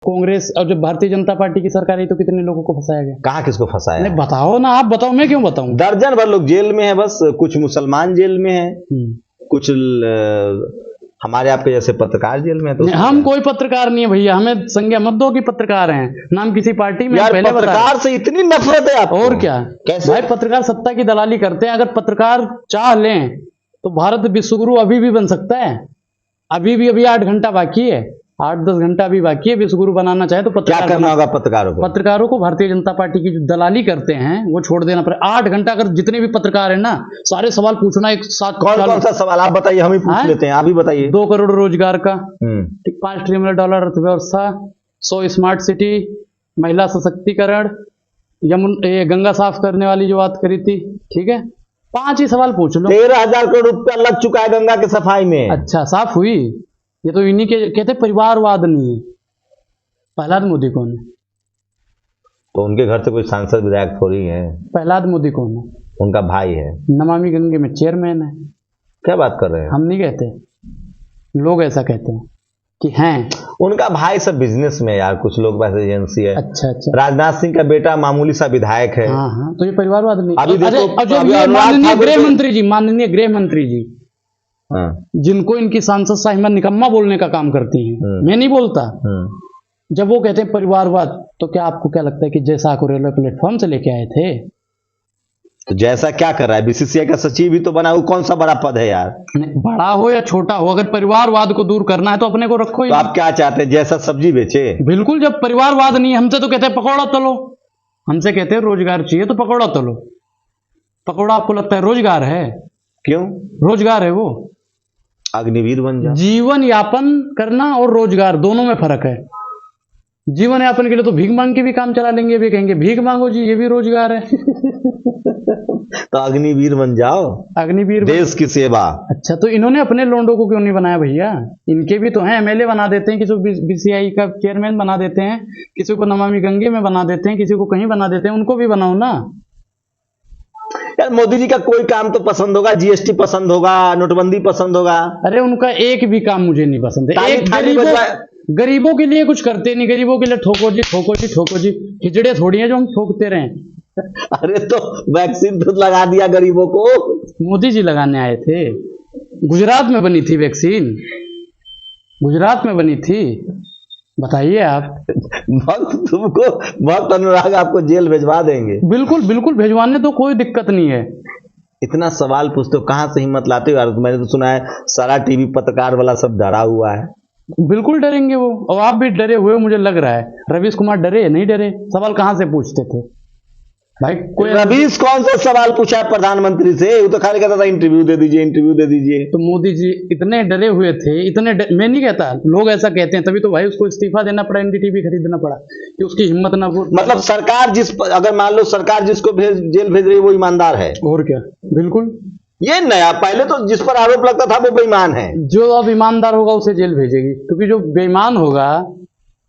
कांग्रेस और जब भारतीय जनता पार्टी की सरकार आई तो कितने लोगों को फंसाया गया। कहाँ किसको फंसाया? नहीं बताओ ना, आप बताओ, मैं क्यों बताऊं। दर्जन भर लोग जेल में है, बस कुछ मुसलमान जेल में है, कुछ हमारे आपके जैसे पत्रकार जेल में है। तो हम कोई पत्रकार नहीं है भैया, हमें संज्ञा मत दो कि पत्रकार हैं, नाम किसी पार्टी में। यार पहले पत्रकार से इतनी नफरत है आपको? और क्या, कैसे भाई पत्रकार सत्ता की दलाली करते हैं। अगर पत्रकार चाह लें तो भारत विश्वगुरु अभी भी बन सकता है। अभी 8 घंटा बाकी है, 8-10 घंटा अभी बाकी है। विश्वगुरु बनाना चाहे तो क्या करना होगा पत्रकारों को? पत्रकारों को भारतीय जनता पार्टी की जो दलाली करते हैं वो छोड़ देना पड़े। 8 घंटा अगर जितने भी पत्रकार हैं ना, सारे सवाल पूछना एक साथ। कौन सा सवाल आप बताइए, हम ही पूछ लेते हैं, आप ही बताइए। 2 करोड़ रोजगार का, $5 ट्रिलियन अर्थव्यवस्था, 100 स्मार्ट सिटी, महिला सशक्तिकरण, ये गंगा साफ करने वाली जो बात करी थी, ठीक है, 5 ही सवाल पूछ लो। 13,000 करोड़ रुपया लग चुका है गंगा की सफाई में। अच्छा, साफ हुई? ये तो इन्हीं के कहते परिवारवाद नहीं है। प्रहलाद मोदी कौन है? तो उनके घर से कोई सांसद विधायक थोड़ी है। प्रहलाद मोदी कौन है? उनका भाई है, नमामि गंगे में चेयरमैन है। क्या बात कर रहे हैं? हम नहीं कहते, लोग ऐसा कहते हैं कि हैं। उनका भाई सब बिजनेस में यार, कुछ लोग वैसे एजेंसी है। अच्छा। राजनाथ सिंह का बेटा मामूली सा विधायक है। हाँ, तो ये परिवारवाद नहीं। अभी देखो, माननीय गृह मंत्री जी, माननीय गृह मंत्री जी, हाँ, जिनको इनकी सांसद साहिबा निकम्मा बोलने का काम करती हैं, मैं नहीं बोलता, जब वो कहते हैं परिवारवाद, तो क्या आपको क्या लगता है कि जैसा को रेलवे प्लेटफॉर्म से लेके आए थे? तो जैसा क्या कर रहा है? बीसीसीआई का सचिव भी तो बना, वो कौन सा बड़ा पद है यार? बड़ा हो या छोटा हो, अगर परिवारवाद को दूर करना है तो अपने को रखो ही। तो आप क्या चाहते हैं, जैसा सब्जी बेचे? बिल्कुल, जब परिवारवाद नहीं, हमसे तो कहते हैं पकौड़ा तलो, हमसे कहते हैं रोजगार चाहिए तो पकौड़ा तलो। पकौड़ा आपको लगता है रोजगार है? क्यों रोजगार है वो। अग्निवीर बन जाओ। जीवन यापन करना और रोजगार दोनों में फर्क है। जीवन यापन के लिए तो भीख मांग के भी काम चला लेंगे, भी कहेंगे भीख मांगो जी, ये भी रोजगार है। तो अग्निवीर बन जाओ, अग्निवीर, देश की सेवा। अच्छा, तो इन्होंने अपने लोंडों को क्यों नहीं बनाया भैया? इनके भी तो हैं, एमएलए बना देते हैं, किसी को बीसीसीआई का चेयरमैन बना देते हैं, किसी को नमामि गंगे में बना देते हैं, किसी को कहीं बना देते हैं, उनको भी बनाओ ना। यार मोदी जी का कोई काम तो पसंद होगा, जीएसटी पसंद होगा, नोटबंदी पसंद होगा। अरे उनका एक भी काम मुझे नहीं पसंद है। एक गरीबों के लिए कुछ करते नहीं, गरीबों के लिए ठोको जी ठोको जी ठोको जी, खिचड़े थोड़ी है जो हम ठोकते रहे। अरे तो वैक्सीन तो लगा दिया गरीबों को, मोदी जी लगाने आए थे। गुजरात में बनी थी वैक्सीन, गुजरात में बनी थी, बताइए आप। तुमको बहुत अनुराग, आपको जेल भिजवा देंगे। बिल्कुल बिल्कुल, भिजवाने तो कोई दिक्कत नहीं है। इतना सवाल पूछते हो, कहाँ से हिम्मत लाते हो यार? मैंने तो सुना है सारा टीवी पत्रकार वाला सब डरा हुआ है। बिल्कुल डरेंगे वो, और आप भी डरे हुए मुझे लग रहा है। रवीश कुमार डरे नहीं डरे? सवाल कहाँ से पूछते थे भाई? कोई रवीश कौन सा सवाल पूछा है प्रधानमंत्री से? वो तो खाली कहता था इंटरव्यू दे दीजिए, इंटरव्यू दे दीजिए। तो मोदी जी इतने डरे हुए थे, मैं नहीं कहता, लोग ऐसा कहते हैं, तभी तो भाई उसको इस्तीफा देना पड़ा, एनडीटीवी खरीदना पड़ा कि उसकी हिम्मत ना हो। मतलब सरकार अगर मान लो सरकार जिसको जेल भेज रही है वो ईमानदार है। और क्या, बिल्कुल। ये नया, पहले तो जिस पर आरोप लगता था वो बेईमान है। जो अब ईमानदार होगा उसे जेल भेजेगी, क्योंकि जो बेईमान होगा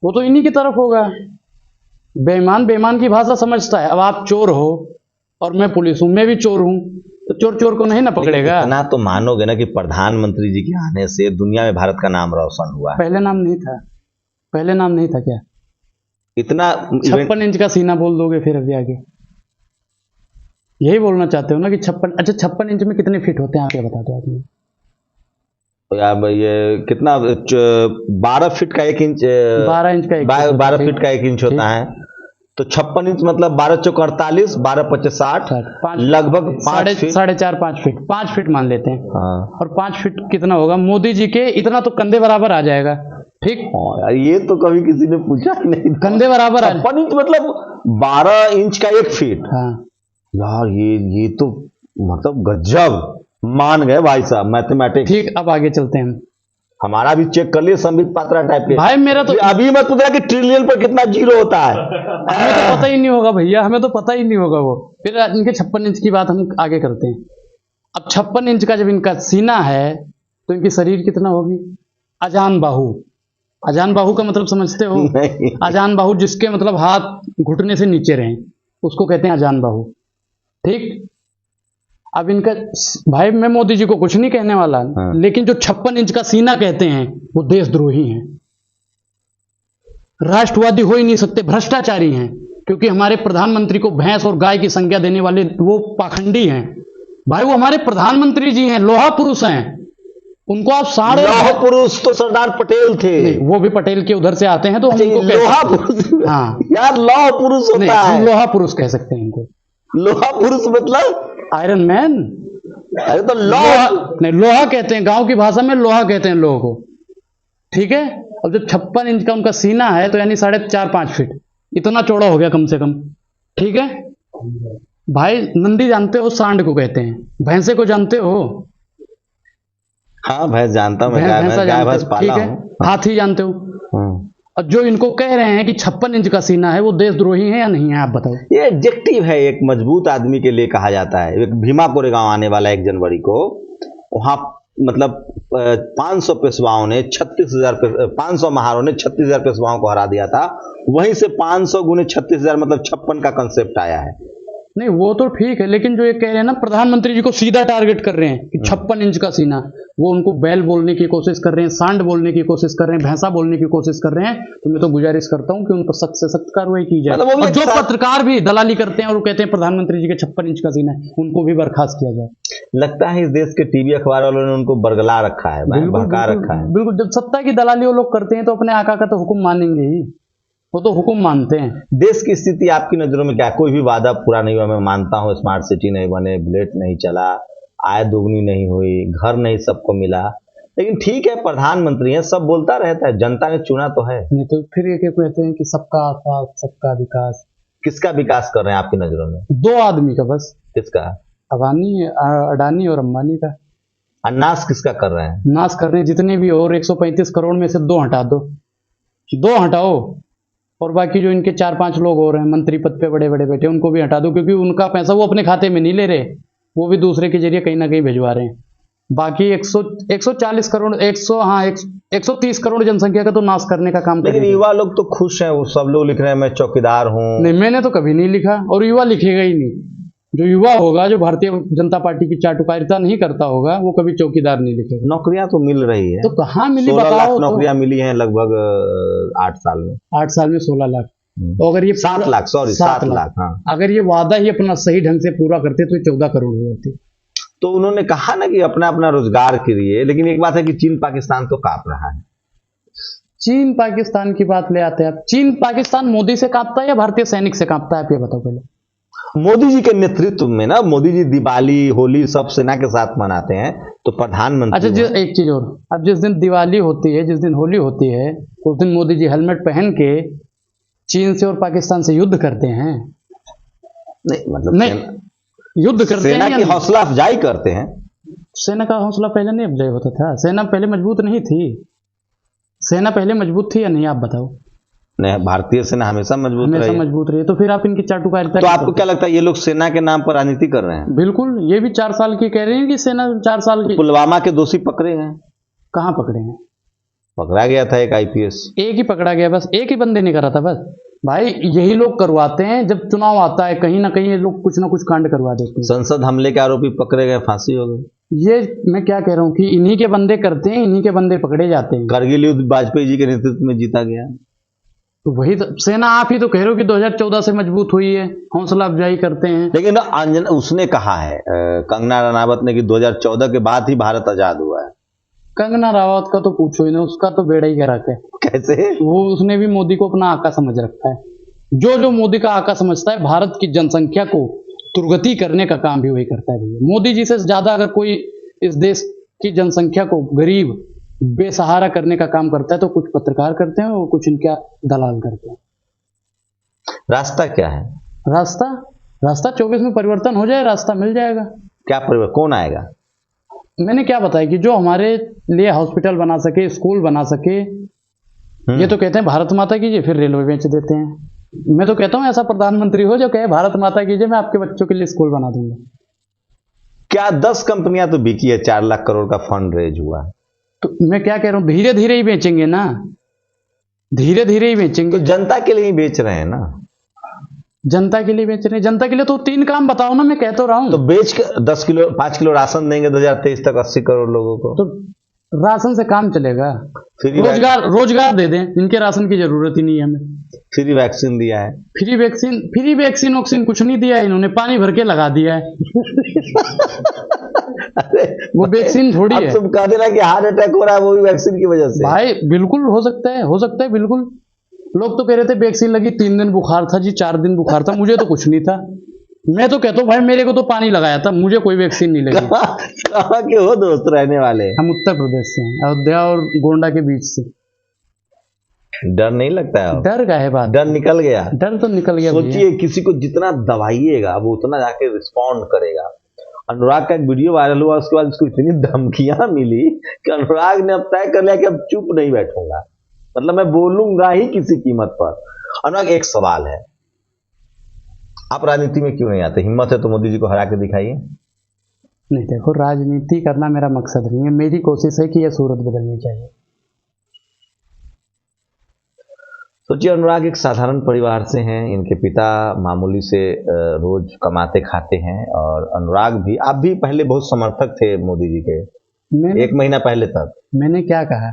वो तो इन्हीं की तरफ होगा। बेईमान की भाषा समझता है। अब आप चोर हो और मैं पुलिस हूं, मैं भी चोर हूं, तो चोर को नहीं ना पकड़ेगा। इतना तो मानोगे ना कि प्रधानमंत्री जी के आने से दुनिया में भारत का नाम रोशन हुआ। पहले नाम नहीं था? पहले नाम नहीं था क्या? इतना 56 इंच का सीना बोल दोगे फिर अभी आगे? यही बोलना चाहते हो ना कि 56? अच्छा, 56 इंच में कितने फीट होते हैं आप ये बता दो आपने। तो यार ये कितना, 12 फीट का 1 इंच, 12 इंच का 12 फीट का 1 इंच होता है। तो 56 इंच मतलब 12 चौक 48, 12 पच्चे 60, लगभग 4.5-5 फीट, 5 फीट मान लेते हैं। हाँ। और 5 फीट कितना होगा मोदी जी के? इतना तो कंधे बराबर आ जाएगा। ठीक, यार ये तो कभी किसी ने पूछा ही नहीं। कंधे बराबर 56 इंच मतलब 12 इंच का 1 फीट। हाँ यार ये तो मतलब गजब, मान गए भाई साहब, मैथमेटिक्स। ठीक, अब आगे चलते हैं। हमारा भी चेक कर लिए संबित पात्रा टाइप के। भाई मेरा तो अभी मत पूछा कि ट्रिलियन पर कितना जीरो होता है। हमें तो पता ही नहीं होगा भैया, हमें तो पता ही नहीं होगा वो। फिर इनके 56 इंच की बात हम आगे करते हैं। अब 56 इंच का जब इनका सीना है तो इनकी शरीर कितना होगी? अजान बाहु। अजान बाहु का मतलब समझते हो? अजान बाहु जिसके मतलब हाथ घुटने से नीचे रहे, उसको कहते हैं अजान बाहु। ठीक, अब इनका, भाई मैं मोदी जी को कुछ नहीं कहने वाला, लेकिन जो 56 इंच का सीना कहते हैं वो देशद्रोही हैं। राष्ट्रवादी हो ही नहीं सकते, भ्रष्टाचारी हैं। क्योंकि हमारे प्रधानमंत्री को भैंस और गाय की संज्ञा देने वाले वो पाखंडी हैं भाई। वो हमारे प्रधानमंत्री जी हैं, लोहा पुरुष हैं। उनको आप साढ़े लौह पुरुष तो सरदार पटेल थे। नहीं, वो भी पटेल के उधर से आते हैं तो हम उनको लोहा पुरुष, हाँ यार लौह पुरुष नहीं, होता हम है। लोहा पुरुष कह सकते हैं इनको। लोहा पुरुष मतलब आयरन मैन। अरे तो लोहा नहीं, लोहा कहते हैं, गांव की भाषा में लोहा कहते हैं लोगों को, ठीक है। अब जब 56 इंच का उनका सीना है तो यानी 4.5-5 फीट, इतना चौड़ा हो गया कम से कम, ठीक है भाई। नंदी जानते हो, सांड को कहते हैं। भैंसे को जानते हो? हाँ भैंस जानता हूं, मैं भैंसा गाय भैंस जानते हो, पाला ठीक है। हूं। हाथी जानते हो? हाँ। और जो इनको कह रहे हैं कि 56 इंच का सीना है, वो देशद्रोही है या नहीं है, आप बताओ। ये एडजेक्टिव है, एक मजबूत आदमी के लिए कहा जाता है। एक भीमा कोरेगांव आने वाला 1 जनवरी को, वहां मतलब 500 पेशवाओं ने 36,000 500 महारों ने 36,000 पेशवाओं को हरा दिया था। वहीं से 500 गुने 36,000 मतलब 56 का कंसेप्ट आया है। नहीं वो तो ठीक है, लेकिन जो ये कह रहे हैं ना, प्रधानमंत्री जी को सीधा टारगेट कर रहे हैं कि 56 इंच का सीना, वो उनको बैल बोलने की कोशिश कर रहे हैं, सांड बोलने की कोशिश कर रहे हैं, भैंसा बोलने की कोशिश कर रहे हैं। तो मैं तो गुजारिश करता हूं कि उन पर सख्त से सख्त कार्रवाई की जाए। मतलब और जो पत्रकार भी दलाली करते हैं और वो कहते हैं प्रधानमंत्री जी के 56 इंच का सीना है, उनको भी बर्खास्त किया जाए। लगता है इस देश के टीवी अखबार वालों ने उनको बरगला रखा है, बहका रखा है। बिल्कुल, जब सत्ता की दलाली वो लोग करते हैं तो अपने आका का तो हुक्म मानेंगे ही, वो तो हुक्म मानते हैं। देश की स्थिति आपकी नजरों में क्या? कोई भी वादा पूरा नहीं हुआ। मैं मानता हूं स्मार्ट सिटी नहीं बने, बुलेट नहीं चला, आय दोगुनी नहीं हुई, घर नहीं सबको मिला, लेकिन ठीक है प्रधानमंत्री है, सब बोलता रहता है, जनता ने चुना तो है। नहीं तो फिर ये क्या कहते हैं कि सबका साथ सबका विकास। किसका विकास कर रहे हैं आपकी नजरों में? 2 आदमी का बस, किसका? अडानी और अंबानी का। अन्नास किसका कर रहे हैं? नाश कर रहे जितने भी, और 135 करोड़ में से 2 हटा दो, 2 हटाओ, और बाकी जो इनके 4-5 लोग और हैं मंत्री पद पे बड़े बड़े बैठे, उनको भी हटा दो। क्योंकि उनका पैसा वो अपने खाते में नहीं ले रहे, वो भी दूसरे के जरिए कहीं ना कहीं भिजवा रहे हैं। बाकी 140 करोड़ 130 करोड़ जनसंख्या का तो नाश करने का काम। लेकिन युवा लोग तो खुश हैं, वो सब लोग लिख रहे हैं मैं चौकीदार हूँ। नहीं, मैंने तो कभी नहीं लिखा, और युवा लिखेगा ही नहीं। जो युवा होगा, जो भारतीय जनता पार्टी की चाटुकारिता नहीं करता होगा, वो कभी चौकीदार नहीं लिखेगा। नौकरियां तो मिल रही है, तो कहाँ मिली 16 लाख बताओ? नौकरियां मिली हैं लगभग 8 साल में। 8 साल में 16 लाख। तो अगर ये 7 लाख, सॉरी 7 लाख। हाँ, अगर ये वादा ही अपना सही ढंग से पूरा करते तो ये 14 करोड़ हो जाते। तो उन्होंने कहा ना कि अपना अपना रोजगार के लिए, लेकिन एक बात है कि चीन पाकिस्तान तो कांप रहा है। चीन पाकिस्तान की बात ले आते हैं आप। चीन पाकिस्तान मोदी से कांपता है या भारतीय सैनिक से कांपता है, आप ये बताओ पहले। मोदी जी के नेतृत्व में ना, मोदी जी दिवाली होली सब सेना के साथ मनाते हैं, तो प्रधानमंत्री। अच्छा, एक चीज और, अब जिस दिन दिवाली होती है, जिस दिन होली होती है, उस दिन मोदी जी हेलमेट पहन के चीन से और पाकिस्तान से युद्ध करते हैं? नहीं मतलब नहीं, युद्ध करते सेना हैं की हौसला अफजाई करते हैं। सेना का हौसला पहले नहीं अफजाई होता था? सेना पहले मजबूत नहीं थी? सेना पहले मजबूत थी या नहीं, आप बताओ। नहीं, भारतीय सेना हमेशा मजबूत रही है। मजबूत रही है, तो फिर आप इनकी चाटुकारिता। तो आपको क्या लगता है ये लोग सेना के नाम पर राजनीति कर रहे हैं? बिल्कुल, ये भी 4 साल की कह रहे हैं कि सेना 4 साल की। पुलवामा के दोषी पकड़े हैं? कहाँ पकड़े हैं? पकड़ा गया था एक आईपीएस। एक ही पकड़ा गया, बस एक ही बंदे ने करा था बस। भाई यही लोग करवाते हैं, जब चुनाव आता है कहीं ना कहीं ये लोग कुछ ना कुछ कांड करवा देते हैं। संसद हमले के आरोपी पकड़े गए, फांसी हो गई। ये मैं क्या कह रहा हूँ कि इन्हीं के बंदे करते हैं, इन्हीं के बंदे पकड़े जाते हैं। करगिल युद्ध वाजपेयी जी के नेतृत्व में जीता गया। तो वही तो सेना, आप ही तो कह रहे हो कि 2014 से मजबूत हुई है, हौसला अफजाई करते हैं। लेकिन अंजना उसने कहा है, कंगना रनावत ने, कि 2014 के बाद ही भारत आजाद हुआ है। कंगना रावत का तो पूछो ही ना, उसका तो बेड़ा ही गर्क है। कैसे? वो उसने भी मोदी को अपना आका समझ रखा है। जो मोदी का आका समझता है, भारत की जनसंख्या को दुर्गति करने का काम भी वही करता है भैया। मोदी जी से ज्यादा अगर कोई इस देश की जनसंख्या को गरीब बेसहारा करने का काम करता है तो कुछ पत्रकार करते हैं और कुछ इनका दलाल करते हैं। रास्ता क्या है? रास्ता 24 में परिवर्तन हो जाए, रास्ता मिल जाएगा। क्या परिवर्तन? कौन आएगा? मैंने क्या बताया कि जो हमारे लिए हॉस्पिटल बना सके, स्कूल बना सके। ये तो कहते हैं भारत माता कीजिए, फिर रेलवे बेच देते हैं। मैं तो कहता हूं ऐसा प्रधानमंत्री हो जो कहे भारत माता कीजिए, मैं आपके बच्चों के लिए स्कूल बना दूंगा। क्या 10 कंपनियां तो बिकी है, 4 लाख करोड़ का फंड रेज हुआ है। तो मैं क्या कह रहा हूं, धीरे धीरे ही बेचेंगे ना, धीरे धीरे ही बेचेंगे। तो जनता के लिए ही बेच रहे हैं ना। जनता के लिए बेच रहे हैं, जनता के लिए तो 3 काम बताओ ना, मैं कह तो रहा हूं। तो बेच के 10 किलो 5 किलो राशन देंगे 2023 तक 80 करोड़ लोगों को। तो राशन से काम चलेगा? फ्री रोजगार दे दें, इनके राशन की जरूरत ही नहीं है हमें। फ्री वैक्सीन दिया है। फ्री वैक्सीन वैक्सीन कुछ नहीं दिया है इन्होंने, पानी भर के लगा दिया है। अरे वो वैक्सीन थोड़ी अब है तुम कह देना कि हार्ट अटैक हो रहा है वो भी वैक्सीन की वजह से। भाई। बिल्कुल हो सकता है बिल्कुल। लोग तो कह रहे थे वैक्सीन लगी 3 दिन बुखार था जी, 4 दिन बुखार था, मुझे तो कुछ नहीं था। मैं तो कहता हूँ भाई मेरे को तो पानी लगाया था, मुझे कोई वैक्सीन नहीं लगी। कहाँ के हो दोस्त रहने वाले? हम उत्तर प्रदेश से हैं, अयोध्या और गोंडा के बीच से। डर नहीं लगता है? डर का है बात? डर निकल गया? डर तो निकल गया। सोचिए किसी को जितना दबाइएगा वो उतना जाके रिस्पॉन्ड करेगा। अनुराग का एक वीडियो वायरल हुआ, उसके बाद उसको इतनी धमकियां मिली कि अनुराग ने अब तय कर लिया कि अब चुप नहीं बैठूंगा, मतलब मैं बोलूंगा ही किसी कीमत पर। अनुराग एक सवाल है, आप राजनीति में क्यों नहीं आते? हिम्मत है तो मोदी जी को हरा के दिखाइए। नहीं देखो, राजनीति करना मेरा मकसद नहीं है, मेरी कोशिश है कि यह सूरत बदलनी चाहिए। सोचिए अनुराग एक साधारण परिवार से हैं, इनके पिता मामूली से रोज कमाते खाते हैं, और अनुराग भी, आप भी पहले बहुत समर्थक थे मोदी जी के, 1 महीना पहले तक। मैंने क्या कहा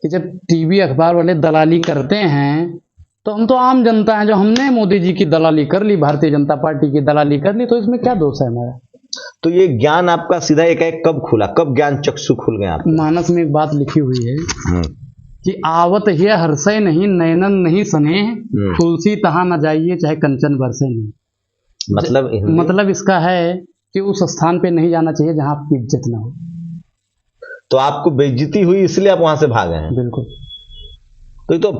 कि जब टीवी अखबार वाले दलाली करते हैं तो हम तो आम जनता हैं, जो हमने मोदी जी की दलाली कर ली, भारतीय जनता पार्टी की दलाली कर ली, तो इसमें क्या दोष है हमारा? तो ये ज्ञान आपका सीधा एक कब खुला, कब ज्ञान चक्षु खुल गया आपको? मानस में एक बात लिखी हुई है कि आवत है हर्षय नहीं, नयनन नहीं सने, तुलसी तहाँ न जाइए चाहे कंचन बरसे नहीं। मतलब इसका है कि उस स्थान पे नहीं जाना चाहिए जहां आपकी इज्जत ना हो। तो आपको बेइज्जती हुई इसलिए आप वहां से भागे हैं? बिल्कुल। तो ये तो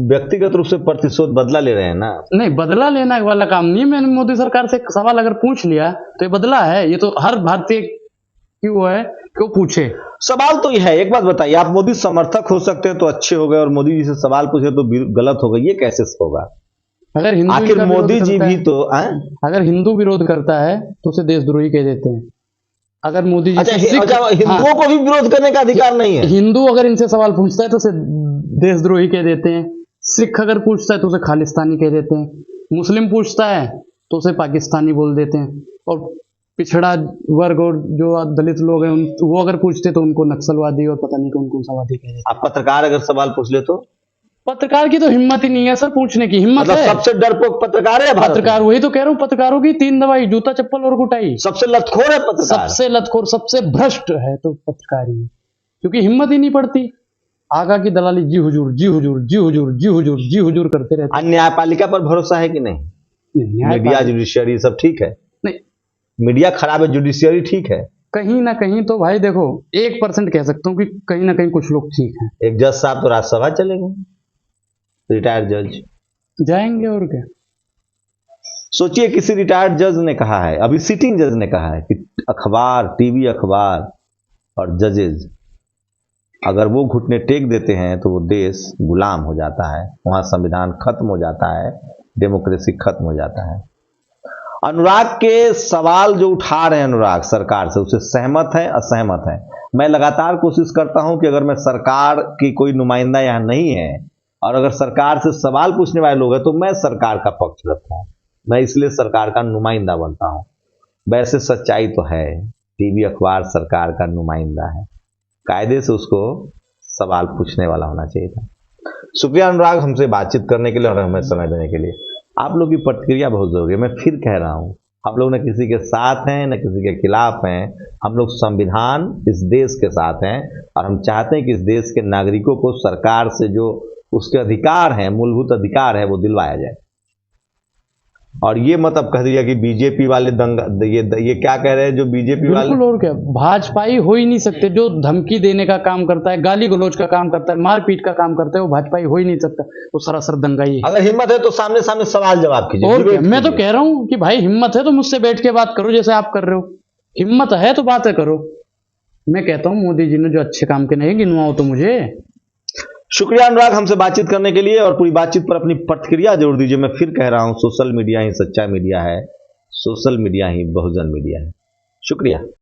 व्यक्तिगत रूप से प्रतिशोध बदला ले रहे हैं ना? नहीं, बदला लेना वाला काम नहीं। मैंने मोदी सरकार से एक सवाल अगर पूछ लिया तो ये बदला है? ये तो हर भारतीय की वो है कि वो पूछे। सवाल तो ये है, एक बात बताइए, आप मोदी समर्थक हो सकते हैं तो अच्छे हो गए, और मोदी जी से सवाल पूछे तो गलत हो गए, ये कैसे होगा? अगर हिंदू आखिर मोदी जी भी तो अगर हिंदू विरोध करता है तो उसे देशद्रोही कह देते हैं। अगर मोदी जी हिंदुओं को भी विरोध करने का अधिकार नहीं है? हिंदू अगर इनसे सवाल पूछता है तो उसे देशद्रोही कह देते हैं। सिख अगर पूछता है तो उसे खालिस्तानी कह देते हैं। मुस्लिम पूछता है तो उसे पाकिस्तानी बोल देते हैं। और पिछड़ा वर्ग और जो दलित लोग हैं वो अगर पूछते तो उनको नक्सलवादी और पता नहीं कौन कौन सा वादी कह देते। आप पत्रकार अगर सवाल पूछ ले तो? पत्रकार की तो हिम्मत ही नहीं है सर, पूछने की हिम्मत है। सबसे डरपोक पत्रकार है पत्रकार, वही तो कह रहा हूँ, पत्रकारों की 3 दवाई, जूता चप्पल और कुटाई। सबसे लतखोर है पत्रकार, सबसे लतखोर, सबसे भ्रष्ट है तो पत्रकार ही है, क्योंकि हिम्मत ही नहीं पड़ती। आगा की दलाली जी हुजूर जी हुजूर जी हुजूर जी हुजूर जी हुजूर करते रहते हैं। न्यायपालिका पर भरोसा है कि नहीं? मीडिया, जुडिशियरी सब ठीक है? नहीं, मीडिया खराब है, जुडिशियरी ठीक है। कहीं ना कहीं तो भाई देखो 1% कह सकता हूँ कि कहीं ना कहीं कुछ लोग ठीक हैं। एक जज साहब तो राज्यसभा चले गए, रिटायर्ड जज जाएंगे और क्या। सोचिए किसी रिटायर्ड जज ने कहा है, अभी सिटिंग जज ने कहा है कि अखबार, टीवी अखबार और जजेज अगर वो घुटने टेक देते हैं तो वो देश गुलाम हो जाता है, वहां संविधान खत्म हो जाता है, डेमोक्रेसी खत्म हो जाता है। अनुराग के सवाल जो उठा रहे हैं अनुराग सरकार से, उससे सहमत है असहमत है? मैं लगातार कोशिश करता हूं कि अगर मैं सरकार की कोई नुमाइंदा यहाँ नहीं है और अगर सरकार से सवाल पूछने वाले लोग हैं तो मैं सरकार का पक्ष रखता हूं, मैं इसलिए सरकार का नुमाइंदा बनता हूं। वैसे सच्चाई तो है, टीवी अखबार सरकार का नुमाइंदा है, कायदे से उसको सवाल पूछने वाला होना चाहिए था। शुक्रिया अनुराग हमसे बातचीत करने के लिए और हमें समय देने के लिए। आप लोग की प्रतिक्रिया बहुत जरूरी है। मैं फिर कह रहा हूं, हम लोग न किसी के साथ हैं न किसी के खिलाफ हैं, हम लोग संविधान इस देश के साथ हैं और हम चाहते हैं कि इस देश के नागरिकों को सरकार से जो उसके अधिकार हैं, मूलभूत अधिकार है, वो दिलवाया जाए। और ये मत अब कह दिया कि बीजेपी वाले दंगा, ये क्या कह रहे हैं जो बीजेपी वाले, बिल्कुल, और क्या, भाजपाई हो ही नहीं सकते। जो धमकी देने का काम करता है, गाली गलौज का काम करता है, मारपीट का काम करता है, वो भाजपाई हो ही नहीं सकता, वो सरासर दंगाई है। अगर हिम्मत है तो सामने सामने सवाल जवाब कीजिए। और क्या, मैं तो कह रहा हूँ कि भाई हिम्मत है तो मुझसे बैठ के बात करो जैसे आप कर रहे हो, हिम्मत है तो बातें करो। मैं कहता हूँ मोदी जी ने जो अच्छे काम के नहीं गिनवाओ तो मुझे। शुक्रिया अनुराग हमसे बातचीत करने के लिए, और पूरी बातचीत पर अपनी प्रतिक्रिया जरूर दीजिए। मैं फिर कह रहा हूं, सोशल मीडिया ही सच्चा मीडिया है, सोशल मीडिया ही बहुजन मीडिया है। शुक्रिया।